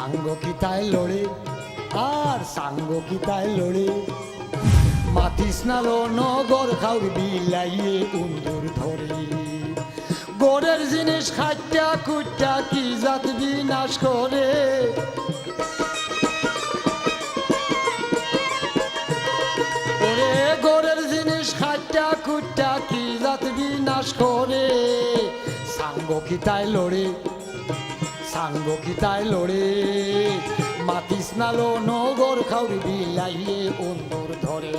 সাঙ্গ কি তাই লড়ে আর সাঙ্গ কি তাই লড়ে মাতিস নালো নগর খাউর বিলাইয়ে উন্দুর ধরে গোরের জিনিস খাট্টা কুট্টা কি জাত বিনাশ করে ওরে গোরের জিনিস খাট্টা কুট্টা কি জাত বিনাশ করে সাঙ্গ কি তাই লড়ে সাঙ্গ কি তাই লড়ে মাতিস নালো নগর খাউর বিলাইয়ে উন্দুর ধরে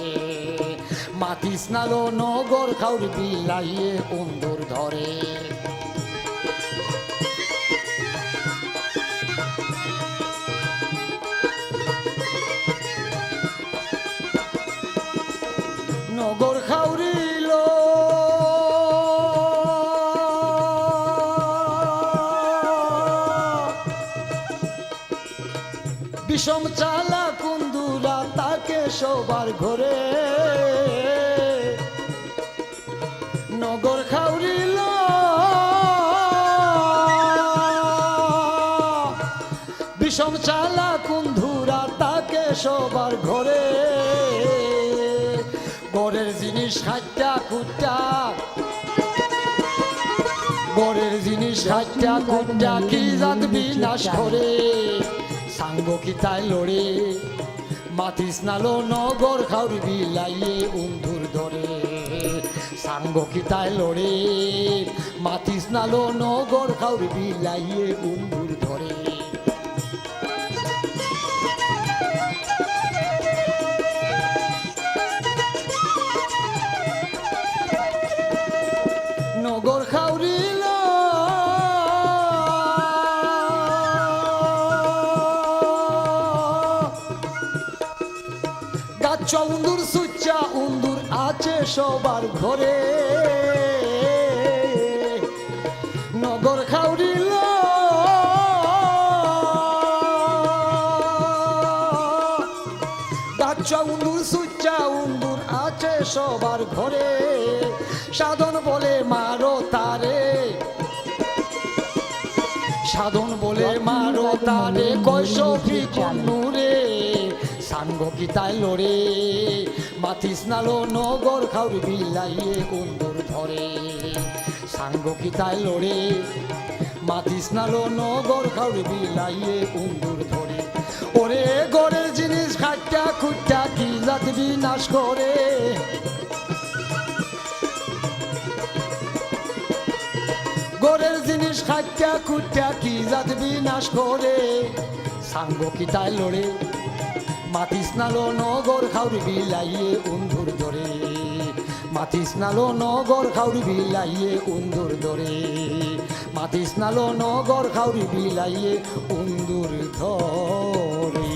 মাতিস নালো নগর খাউর বিলাইয়ে উন্দুর ধরে নগর খাউরিল বিষম চালা কুন্দুরা তাকে সবার ঘরে নগর খাউরিল বিষম চালা কুন্দুরা তাকে সবার ঘরে গরের জিনিস হাইটা কুট্টা গরের জিনিস হাইটা কুট্টা কি জাত বিনাশ করে সাঙ্গ কি তাই লড়ে মাতিস নালো নগর খাউর বিলাইয়ে উন্দুর ধরে সাঙ্গ কি তাই লড়ে মাতিস নালো নগর খাউর বিলাইয়ে উন্দুর ধরে নগর খাউরিল গাছ উন্দুর সুচ্চা উন্দুর আছে সবার ঘরে নগর খাউরিল গাছ উন্দুর সুচ্চা উন্দুর আছে সবার ঘরে সাধন বলে মারো তারে সাধন বলে মারো তারে কৈশফি কন্নুরে সাঙ্গ কি তাই লড়ে মাতিস নালো নগর খাউর বিলাইয়ে উন্দুর ধরে সাঙ্গ কি তাই লড়ে মাতিস নালো নগর খাউর বিলাইয়ে উন্দুর ধরে ওরে গরের জিনিস খাট্টা খুট্টা কি জাত বিনাশ করে গোরের জিনিস খাট্টা খুট্টা কি জাত বিনাশ করে সাঙ্গ কি তাই লড়ে মাতিস নালো নগর খাউর বিলাইয়ে উন্দুর ধরে মাতিস নালো নগর খাউর বিলাইয়ে উন্দুর ধরে মাতিস নালো নগর খাউর বিলাইয়ে উন্দুর ধরে।